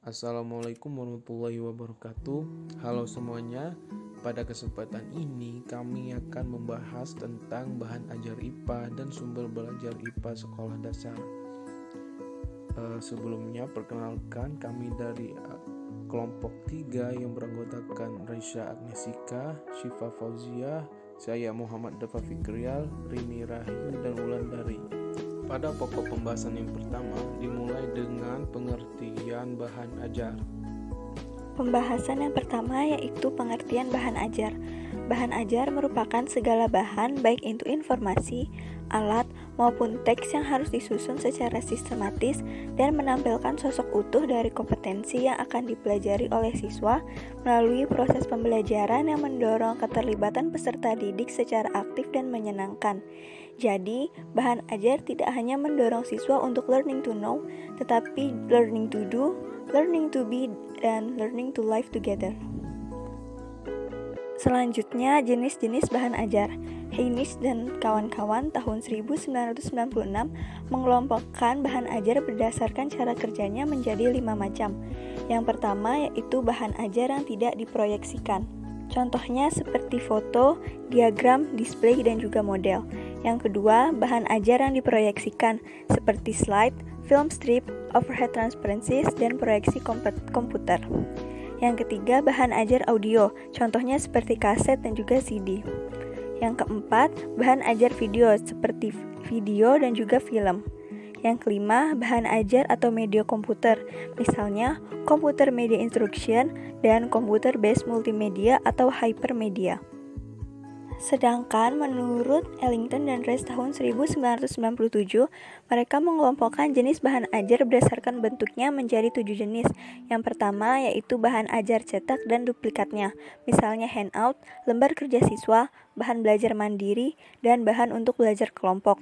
Assalamualaikum warahmatullahi wabarakatuh. Halo semuanya. Pada kesempatan ini kami akan membahas tentang bahan ajar IPA dan sumber belajar IPA sekolah dasar. Sebelumnya perkenalkan kami dari kelompok 3 yang beranggotakan Raisya Agnesika, Syifa Fauzia, saya Muhammad Dafa Fikrial, Rini Rahayu, dan Wulandari. Pada pokok pembahasan yang pertama dimulai dengan pengertian bahan ajar. Pembahasan yang pertama yaitu pengertian bahan ajar. Bahan ajar merupakan segala bahan baik itu informasi, alat, maupun teks yang harus disusun secara sistematis dan menampilkan sosok utuh dari kompetensi yang akan dipelajari oleh siswa melalui proses pembelajaran yang mendorong keterlibatan peserta didik secara aktif dan menyenangkan. Jadi, bahan ajar tidak hanya mendorong siswa untuk learning to know, tetapi learning to do, learning to be, dan learning to live together. Selanjutnya, jenis-jenis bahan ajar. Heinisch dan kawan-kawan tahun 1996 mengelompokkan bahan ajar berdasarkan cara kerjanya menjadi 5 macam. Yang pertama yaitu bahan ajar yang tidak diproyeksikan. Contohnya seperti foto, diagram, display, dan juga model. Yang kedua, bahan ajar yang diproyeksikan seperti slide, film strip, overhead transparencies, dan proyeksi komputer. Yang ketiga, bahan ajar audio, contohnya seperti kaset dan juga CD. Yang keempat, bahan ajar video seperti video dan juga film. Yang kelima, bahan ajar atau media komputer, misalnya komputer media instruction dan komputer based multimedia atau hypermedia. Sedangkan menurut Ellington dan Rees tahun 1997, mereka mengelompokkan jenis bahan ajar berdasarkan bentuknya menjadi 7 jenis. Yang pertama yaitu bahan ajar cetak dan duplikatnya, misalnya handout, lembar kerja siswa, bahan belajar mandiri, dan bahan untuk belajar kelompok.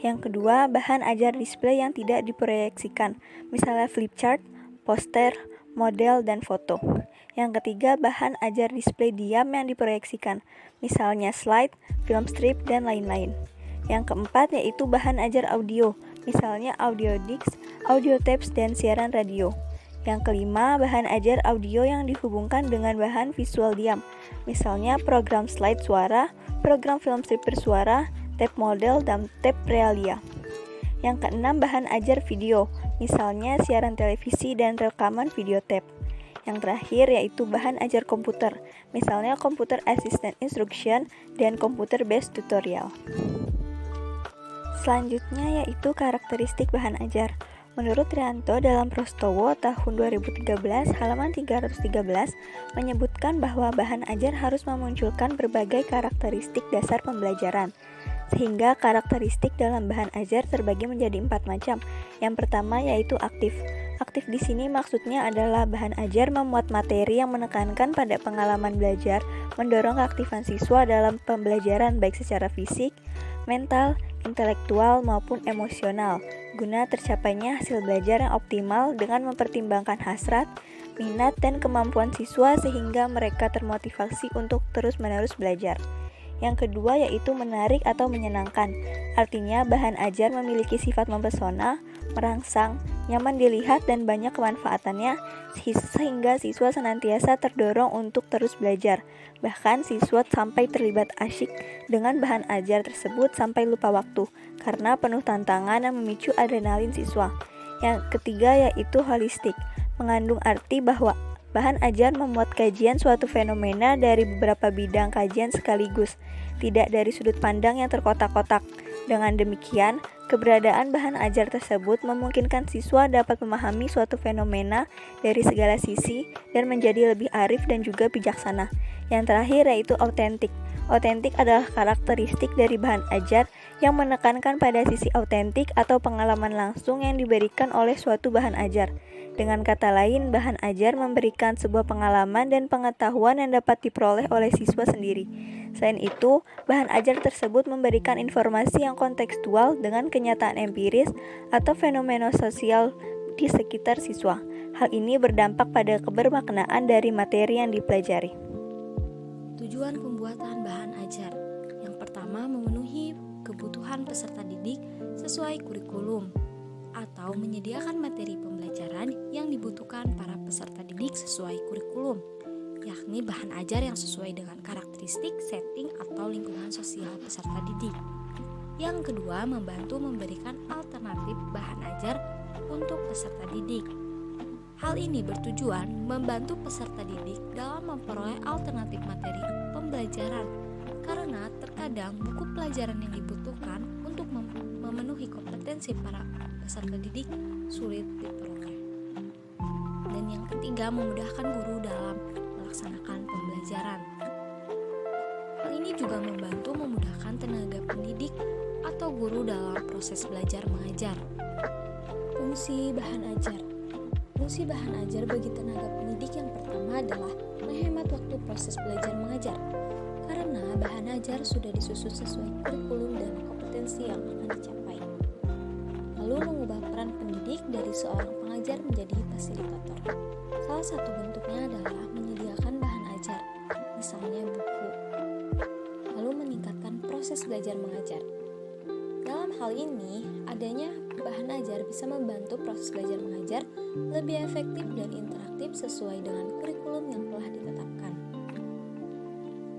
Yang kedua, bahan ajar display yang tidak diproyeksikan, misalnya flip chart, poster, model, dan foto. Yang ketiga, bahan ajar display diam yang diproyeksikan, misalnya slide, film strip, dan lain-lain. Yang keempat yaitu bahan ajar audio, misalnya audio discs, audio tapes, dan siaran radio. Yang kelima, bahan ajar audio yang dihubungkan dengan bahan visual diam, misalnya program slide suara, program film strip bersuara, tape model, dan tape realia. Yang keenam, bahan ajar video, misalnya siaran televisi dan rekaman video tape. Yang terakhir yaitu bahan ajar komputer, misalnya komputer assistant instruction dan komputer based tutorial. Selanjutnya yaitu karakteristik bahan ajar. Menurut Rianto dalam Prostowo tahun 2013 halaman 313 menyebutkan bahwa bahan ajar harus memunculkan berbagai karakteristik dasar pembelajaran. Sehingga karakteristik dalam bahan ajar terbagi menjadi 4 macam. Yang pertama yaitu aktif. Aktif di sini maksudnya adalah bahan ajar memuat materi yang menekankan pada pengalaman belajar, mendorong keaktifan siswa dalam pembelajaran baik secara fisik, mental, intelektual maupun emosional, guna tercapainya hasil belajar yang optimal dengan mempertimbangkan hasrat, minat, dan kemampuan siswa sehingga mereka termotivasi untuk terus-menerus belajar. Yang kedua yaitu menarik atau menyenangkan. Artinya bahan ajar memiliki sifat mempesona, merangsang, nyaman dilihat, dan banyak kemanfaatannya sehingga siswa senantiasa terdorong untuk terus belajar. Bahkan siswa sampai terlibat asyik dengan bahan ajar tersebut sampai lupa waktu karena penuh tantangan yang memicu adrenalin siswa. Yang ketiga yaitu holistik, mengandung arti bahwa bahan ajar memuat kajian suatu fenomena dari beberapa bidang kajian sekaligus, tidak dari sudut pandang yang terkotak-kotak. Dengan demikian, keberadaan bahan ajar tersebut memungkinkan siswa dapat memahami suatu fenomena dari segala sisi dan menjadi lebih arif dan juga bijaksana. Yang terakhir yaitu autentik. Autentik adalah karakteristik dari bahan ajar yang menekankan pada sisi autentik atau pengalaman langsung yang diberikan oleh suatu bahan ajar. Dengan kata lain, bahan ajar memberikan sebuah pengalaman dan pengetahuan yang dapat diperoleh oleh siswa sendiri. Selain itu, bahan ajar tersebut memberikan informasi yang kontekstual dengan kenyataan empiris atau fenomena sosial di sekitar siswa. Hal ini berdampak pada kebermaknaan dari materi yang dipelajari. Tujuan pembuatan bahan ajar. Yang pertama, memenuhi kebutuhan peserta didik sesuai kurikulum atau menyediakan materi pembelajaran yang dibutuhkan para peserta didik sesuai kurikulum, yakni bahan ajar yang sesuai dengan karakteristik, setting, atau lingkungan sosial peserta didik. Yang kedua, membantu memberikan alternatif bahan ajar untuk peserta didik. Hal ini bertujuan membantu peserta didik dalam memperoleh alternatif materi pembelajaran, karena terkadang buku pelajaran yang dibutuhkan untuk memenuhi kompetensi para peserta didik sulit diperoleh. Dan yang ketiga, memudahkan guru dalam melaksanakan pembelajaran. Hal ini juga membantu memudahkan tenaga pendidik atau guru dalam proses belajar mengajar. Fungsi bahan ajar. Fungsi bahan ajar bagi tenaga pendidik yang pertama adalah menghemat waktu proses belajar mengajar, karena bahan ajar sudah disusun sesuai kurikulum dan kompetensi yang akan dicapai. Lalu mengubah peran pendidik dari seorang pengajar menjadi fasilitator. Salah satu bentuknya adalah menyediakan bahan ajar, misalnya buku. Lalu meningkatkan proses belajar mengajar. Dalam hal ini, adanya bahan ajar bisa membantu proses belajar mengajar lebih efektif dan interaktif sesuai dengan kurikulum yang telah ditetapkan.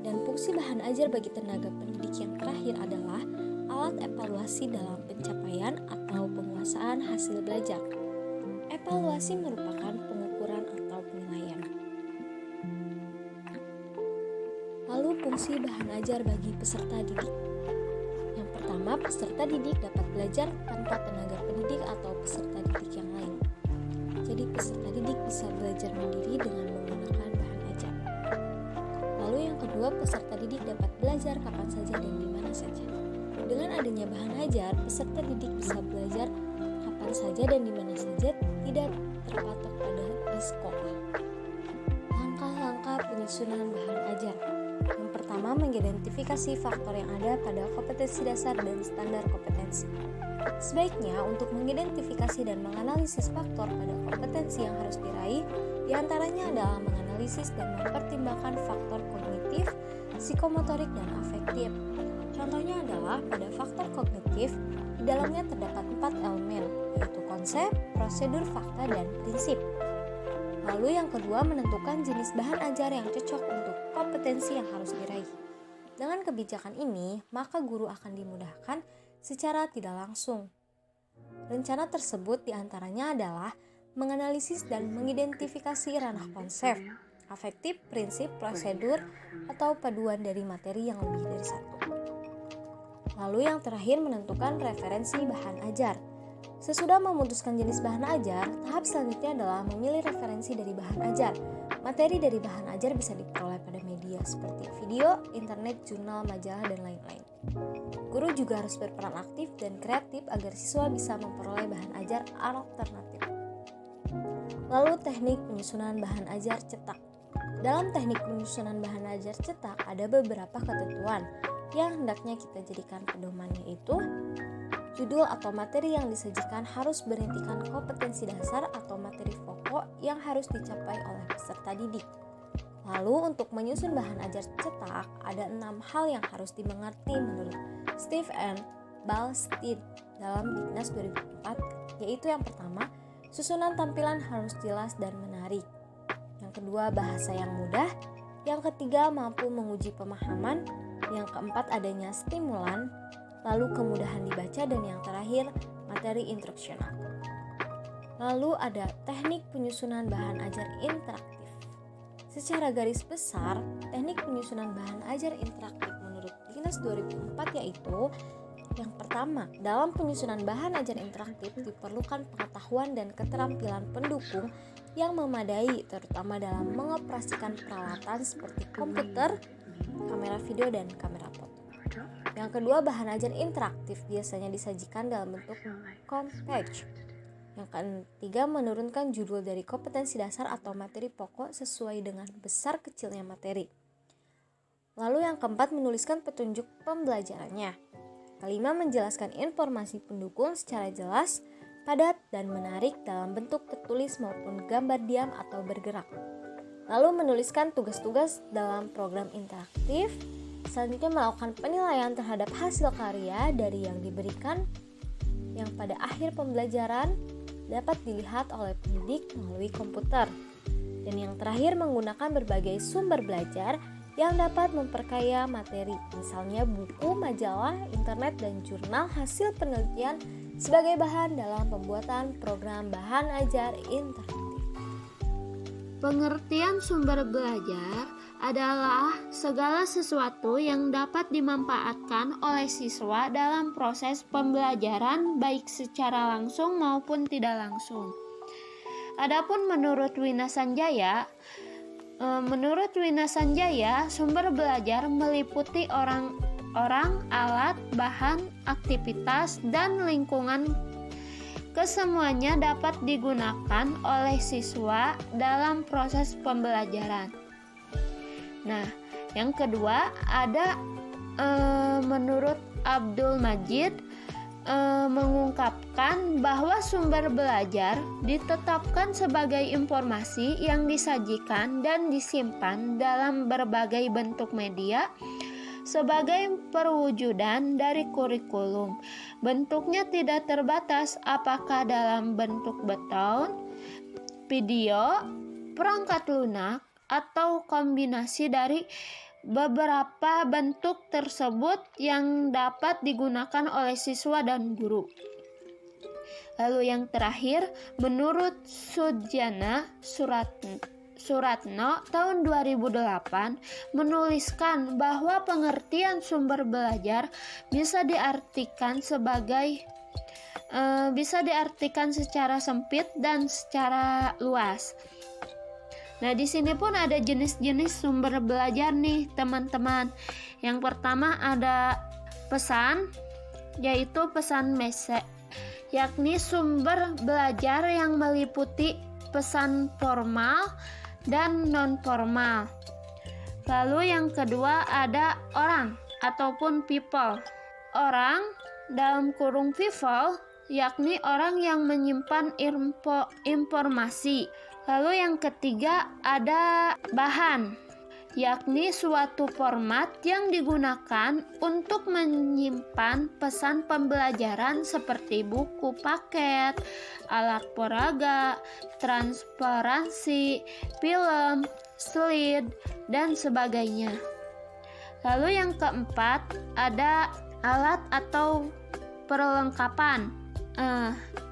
Dan fungsi bahan ajar bagi tenaga pendidik yang terakhir adalah alat evaluasi dalam pencapaian atau penguasaan hasil belajar. Evaluasi merupakan pengukuran atau penilaian. Lalu fungsi bahan ajar bagi peserta didik. Pertama, peserta didik dapat belajar tanpa tenaga pendidik atau peserta didik yang lain. Jadi peserta didik bisa belajar mandiri dengan menggunakan bahan ajar. Lalu yang kedua, peserta didik dapat belajar kapan saja dan di mana saja. Dengan adanya bahan ajar, peserta didik bisa belajar kapan saja dan di mana saja, tidak terpatok pada di sekolah. Langkah-langkah penyusunan bahan ajar. Yang pertama, mengidentifikasi faktor yang ada pada kompetensi dasar dan standar kompetensi. Sebaiknya untuk mengidentifikasi dan menganalisis faktor pada kompetensi yang harus diraih, diantaranya adalah menganalisis dan mempertimbangkan faktor kognitif, psikomotorik, dan afektif. Contohnya adalah pada faktor kognitif, di dalamnya terdapat 4 elemen, yaitu konsep, prosedur, fakta, dan prinsip. Lalu yang kedua, menentukan jenis bahan ajar yang cocok untuk kompetensi yang harus diraih. Dengan kebijakan ini, maka guru akan dimudahkan secara tidak langsung. Rencana tersebut diantaranya adalah menganalisis dan mengidentifikasi ranah konsep, afektif, prinsip, prosedur, atau paduan dari materi yang lebih dari satu. Lalu yang terakhir, menentukan referensi bahan ajar. Sesudah memutuskan jenis bahan ajar, tahap selanjutnya adalah memilih referensi dari bahan ajar. Materi dari bahan ajar bisa diperoleh pada media seperti video, internet, jurnal, majalah, dan lain-lain. Guru juga harus berperan aktif dan kreatif agar siswa bisa memperoleh bahan ajar alternatif. Lalu teknik penyusunan bahan ajar cetak. Dalam teknik penyusunan bahan ajar cetak ada beberapa ketentuan yang hendaknya kita jadikan pedoman, yaitu judul atau materi yang disajikan harus berintikan kompetensi dasar atau materi pokok yang harus dicapai oleh peserta didik. Lalu untuk menyusun bahan ajar cetak, ada 6 hal yang harus dimengerti menurut Steve and Ballstein dalam Dignas 2004, yaitu yang pertama, susunan tampilan harus jelas dan menarik. Yang kedua, bahasa yang mudah. Yang ketiga, mampu menguji pemahaman. Yang keempat, adanya stimulan. Lalu kemudahan dibaca, dan yang terakhir materi instruksional. Lalu ada teknik penyusunan bahan ajar interaktif. Secara garis besar, teknik penyusunan bahan ajar interaktif menurut Dignas 2004 yaitu yang pertama, dalam penyusunan bahan ajar interaktif diperlukan pengetahuan dan keterampilan pendukung yang memadai, terutama dalam mengoperasikan peralatan seperti komputer, kamera video, dan kamera foto. Yang kedua, bahan ajar interaktif biasanya disajikan dalam bentuk compact. Yang ketiga, menurunkan judul dari kompetensi dasar atau materi pokok sesuai dengan besar kecilnya materi. Lalu yang keempat, menuliskan petunjuk pembelajarannya. Kelima, menjelaskan informasi pendukung secara jelas, padat, dan menarik dalam bentuk tertulis maupun gambar diam atau bergerak. Lalu menuliskan tugas-tugas dalam program interaktif. Selanjutnya melakukan penilaian terhadap hasil karya dari yang diberikan yang pada akhir pembelajaran dapat dilihat oleh pendidik melalui komputer. Dan yang terakhir, menggunakan berbagai sumber belajar yang dapat memperkaya materi, misalnya buku, majalah, internet, dan jurnal hasil penelitian sebagai bahan dalam pembuatan program bahan ajar interaktif. Pengertian sumber belajar adalah segala sesuatu yang dapat dimanfaatkan oleh siswa dalam proses pembelajaran baik secara langsung maupun tidak langsung. Adapun menurut Winasanjaya, sumber belajar meliputi orang, alat, bahan, aktivitas, dan lingkungan. Kesemuanya dapat digunakan oleh siswa dalam proses pembelajaran. Nah, yang kedua ada menurut Abdul Majid mengungkapkan bahwa sumber belajar ditetapkan sebagai informasi yang disajikan dan disimpan dalam berbagai bentuk media sebagai perwujudan dari kurikulum. Bentuknya tidak terbatas, apakah dalam bentuk beton, video, perangkat lunak, atau kombinasi dari beberapa bentuk tersebut yang dapat digunakan oleh siswa dan guru. Lalu yang terakhir, menurut Sudjana Suratno tahun 2008 menuliskan bahwa pengertian sumber belajar bisa diartikan secara sempit dan secara luas. Nah, di sini pun ada jenis-jenis sumber belajar nih, teman-teman. Yang pertama ada pesan, yaitu pesan message, yakni sumber belajar yang meliputi pesan formal dan non-formal. Lalu yang kedua ada orang ataupun people. Orang dalam kurung people, yakni orang yang menyimpan informasi. Lalu yang ketiga ada bahan, yakni suatu format yang digunakan untuk menyimpan pesan pembelajaran seperti buku paket, alat peraga, transparansi, film, slide, dan sebagainya. Lalu yang keempat ada alat atau perlengkapan.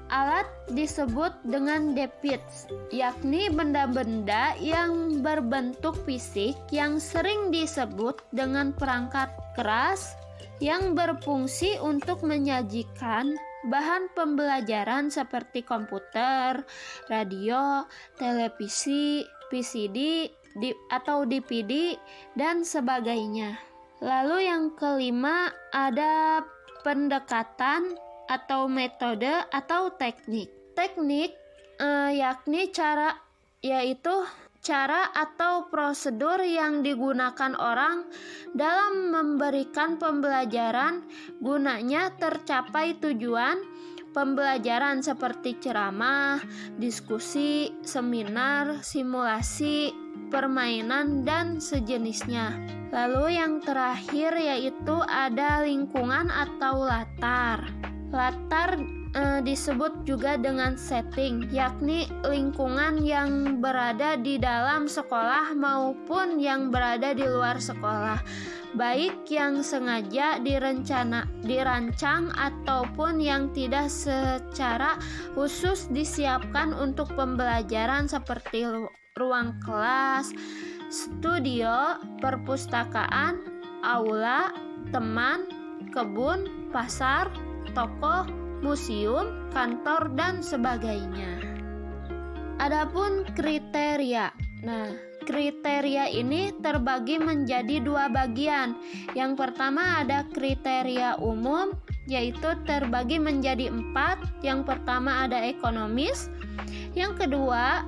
Alat disebut dengan device, yakni benda-benda yang berbentuk fisik yang sering disebut dengan perangkat keras yang berfungsi untuk menyajikan bahan pembelajaran seperti komputer, radio, televisi, PCD, atau DVD, dan sebagainya. Lalu yang kelima ada pendekatan atau metode atau teknik. Teknik yakni cara atau prosedur yang digunakan orang dalam memberikan pembelajaran gunanya tercapai tujuan pembelajaran seperti ceramah, diskusi, seminar, simulasi, permainan, dan sejenisnya. Lalu yang terakhir yaitu ada lingkungan atau latar. Latar disebut juga dengan setting, yakni lingkungan yang berada di dalam sekolah maupun yang berada di luar sekolah, baik yang sengaja dirancang ataupun yang tidak secara khusus disiapkan untuk pembelajaran seperti ruang kelas, studio, perpustakaan, aula, teman, kebun, pasar, toko, museum, kantor, dan sebagainya. Adapun kriteria. Nah, kriteria ini terbagi menjadi dua bagian. Yang pertama ada kriteria umum, yaitu terbagi menjadi 4. Yang pertama ada ekonomis. Yang kedua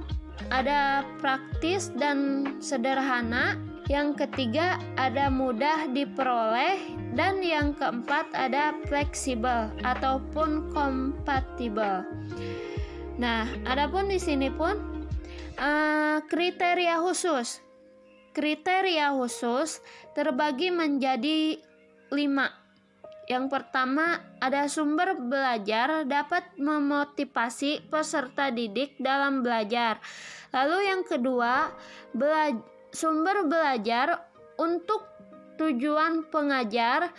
ada praktis dan sederhana. Yang ketiga ada mudah diperoleh, dan yang keempat ada fleksibel ataupun kompatibel. Nah, adapun di sini pun kriteria khusus. Kriteria khusus terbagi menjadi 5, Yang pertama, ada sumber belajar dapat memotivasi peserta didik dalam belajar. Lalu yang kedua, sumber belajar untuk tujuan pengajar.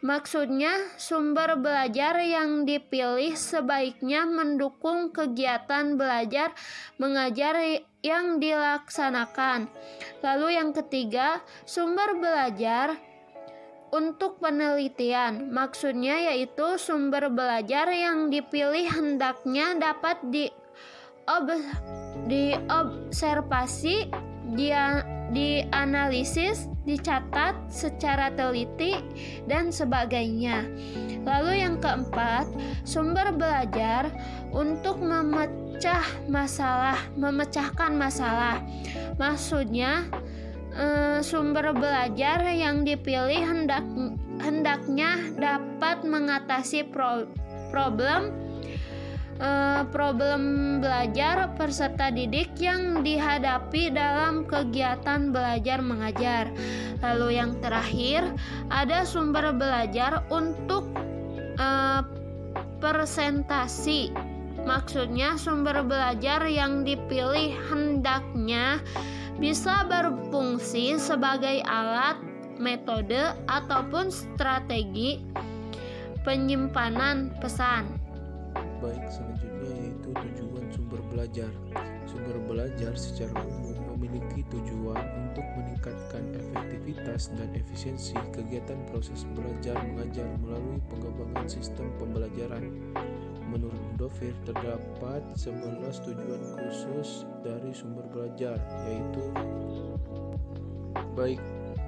Maksudnya, sumber belajar yang dipilih sebaiknya mendukung kegiatan belajar mengajar yang dilaksanakan. Lalu yang ketiga, sumber belajar untuk penelitian. Maksudnya yaitu sumber belajar yang dipilih hendaknya dapat diobservasi, dianalisis, dicatat secara teliti, dan sebagainya. Lalu yang keempat, sumber belajar untuk memecahkan masalah. Maksudnya sumber belajar yang dipilih hendaknya dapat mengatasi problem belajar peserta didik yang dihadapi dalam kegiatan belajar mengajar. Lalu yang terakhir, ada sumber belajar untuk presentasi. Maksudnya sumber belajar yang dipilih hendaknya bisa berfungsi sebagai alat, metode, ataupun strategi penyimpanan pesan. Baik, selanjutnya yaitu tujuan sumber belajar. Sumber belajar secara umum memiliki tujuan untuk meningkatkan efektivitas dan efisiensi kegiatan proses belajar mengajar melalui pengembangan sistem pembelajaran. Menurut Mudofir, terdapat 11 tujuan khusus dari sumber belajar, yaitu baik,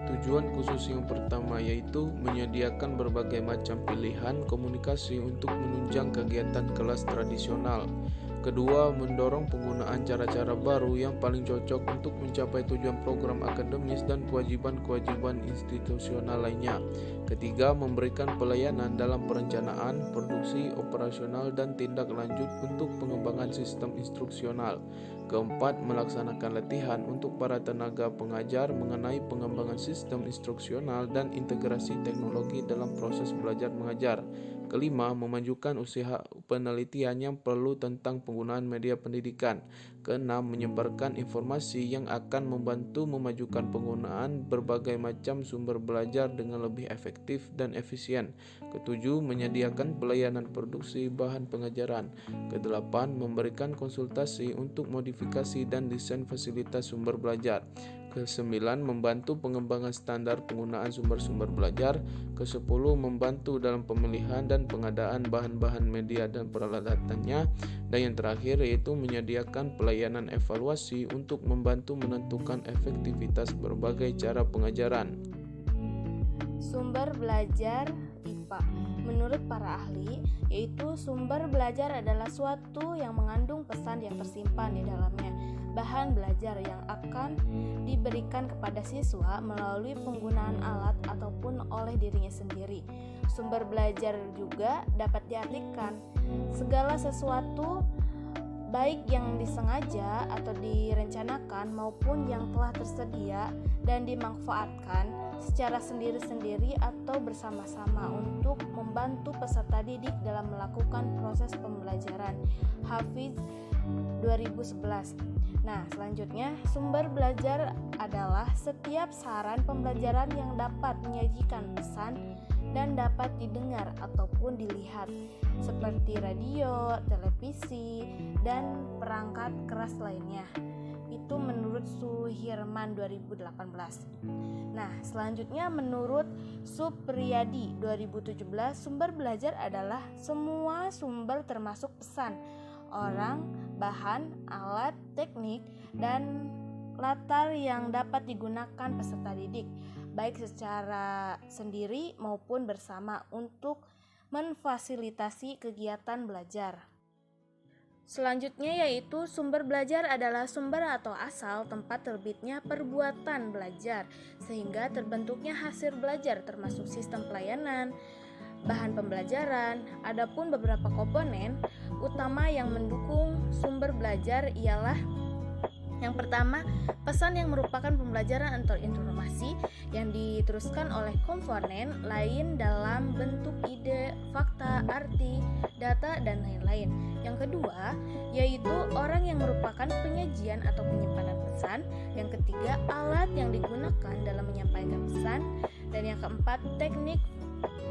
tujuan khusus yang pertama yaitu menyediakan berbagai macam pilihan komunikasi untuk menunjang kegiatan kelas tradisional. Kedua, mendorong penggunaan cara-cara baru yang paling cocok untuk mencapai tujuan program akademis dan kewajiban-kewajiban institusional lainnya. Ketiga, memberikan pelayanan dalam perencanaan, produksi, operasional, dan tindak lanjut untuk pengembangan sistem instruksional. Keempat, melaksanakan latihan untuk para tenaga pengajar mengenai pengembangan sistem instruksional dan integrasi teknologi dalam proses belajar mengajar. Kelima, memajukan usaha penelitian yang perlu tentang penggunaan media pendidikan. Keenam, menyebarkan informasi yang akan membantu memajukan penggunaan berbagai macam sumber belajar dengan lebih efektif dan efisien. Ketujuh, menyediakan pelayanan produksi bahan pengajaran. Kedelapan, memberikan konsultasi untuk modifikasi dan desain fasilitas sumber belajar. Kesembilan, membantu pengembangan standar penggunaan sumber-sumber belajar. Kesepuluh, membantu dalam pemilihan dan pengadaan bahan-bahan media dan peralatannya. Dan yang terakhir yaitu menyediakan pelayanan evaluasi untuk membantu menentukan efektivitas berbagai cara pengajaran. Sumber belajar IPA. Menurut para ahli, yaitu sumber belajar adalah suatu yang mengandung pesan yang tersimpan di dalamnya. Bahan belajar yang akan diberikan kepada siswa melalui penggunaan alat ataupun oleh dirinya sendiri. Sumber belajar juga dapat diartikan segala sesuatu baik yang disengaja atau direncanakan maupun yang telah tersedia dan dimanfaatkan secara sendiri-sendiri atau bersama-sama untuk membantu peserta didik dalam melakukan proses pembelajaran. Hafiz 2011. Nah, selanjutnya sumber belajar adalah setiap saran pembelajaran yang dapat menyajikan pesan dan dapat didengar ataupun dilihat seperti radio, televisi, dan perangkat keras lainnya. Itu menurut Suhirman 2018. Nah, selanjutnya menurut Supriyadi 2017, sumber belajar adalah semua sumber termasuk pesan, orang, bahan, alat, teknik, dan latar yang dapat digunakan peserta didik, baik secara sendiri maupun bersama untuk memfasilitasi kegiatan belajar. Selanjutnya yaitu sumber belajar adalah sumber atau asal tempat terbitnya perbuatan belajar sehingga terbentuknya hasil belajar termasuk sistem pelayanan, bahan pembelajaran. Adapun beberapa komponen utama yang mendukung sumber belajar ialah Yang pertama, pesan yang merupakan pembelajaran atau informasi yang diteruskan oleh komponen lain dalam bentuk ide, fakta, arti, data, dan lain-lain. Yang kedua, yaitu orang yang merupakan penyajian atau penyimpanan pesan. Yang ketiga, alat yang digunakan dalam menyampaikan pesan. Dan yang keempat, teknik,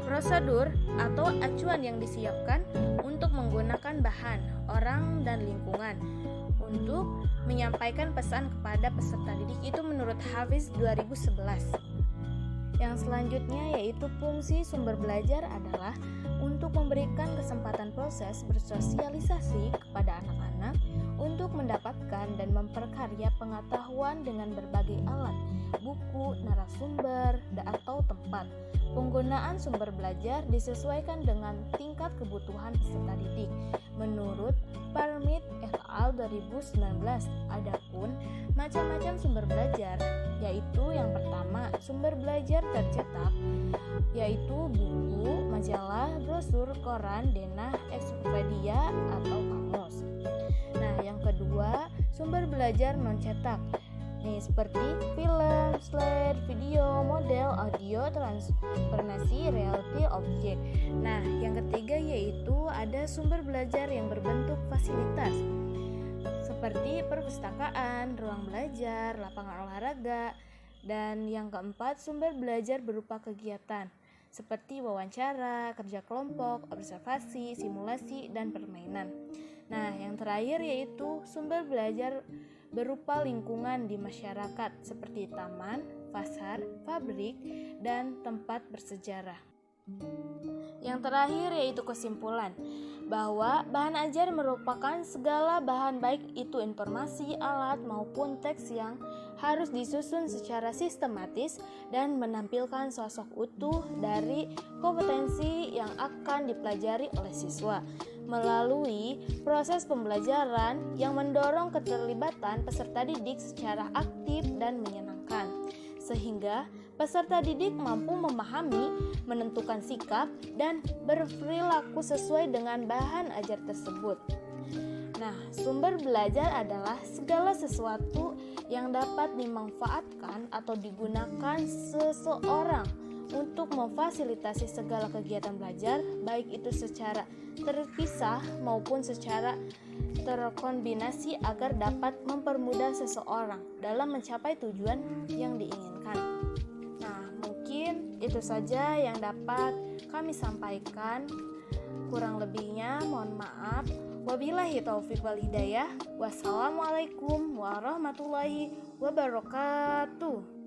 prosedur, atau acuan yang disiapkan untuk menggunakan bahan, orang, dan lingkungan untuk menyampaikan pesan kepada peserta didik. Itu menurut Hafiz 2011. Yang selanjutnya yaitu fungsi sumber belajar adalah untuk memberikan kesempatan proses bersosialisasi kepada anak-anak untuk mendapatkan dan memperkarya pengetahuan dengan berbagai alat, buku, narasumber, atau tempat. Penggunaan sumber belajar disesuaikan dengan tingkat kebutuhan peserta didik. Menurut Parmit et al. 2019, adapun macam-macam sumber belajar, yaitu yang pertama, sumber belajar tercetak, yaitu buku, majalah, brosur, koran, denah, ensiklopedia, atau kamus. Nah, yang kedua, sumber belajar non-cetak, seperti film, slide, video, model, audio, transformasi, reality, objek. Nah, yang ketiga yaitu ada sumber belajar yang berbentuk fasilitas, seperti perpustakaan, ruang belajar, lapangan olahraga. Dan yang keempat, sumber belajar berupa kegiatan, seperti wawancara, kerja kelompok, observasi, simulasi, dan permainan. Nah, yang terakhir yaitu sumber belajar berupa lingkungan di masyarakat seperti taman, pasar, pabrik, dan tempat bersejarah. Yang terakhir yaitu kesimpulan bahwa bahan ajar merupakan segala bahan baik itu informasi, alat, maupun teks yang harus disusun secara sistematis dan menampilkan sosok utuh dari kompetensi yang akan dipelajari oleh siswa melalui proses pembelajaran yang mendorong keterlibatan peserta didik secara aktif dan menyenangkan, sehingga peserta didik mampu memahami, menentukan sikap, dan berperilaku sesuai dengan bahan ajar tersebut. Nah, sumber belajar adalah segala sesuatu yang dapat dimanfaatkan atau digunakan seseorang untuk memfasilitasi segala kegiatan belajar, baik itu secara terpisah maupun secara terkombinasi agar dapat mempermudah seseorang dalam mencapai tujuan yang diinginkan. Nah, mungkin itu saja yang dapat kami sampaikan. Kurang lebihnya mohon maaf. Wabillahi taufiq wal hidayah. Wassalamualaikum warahmatullahi wabarakatuh.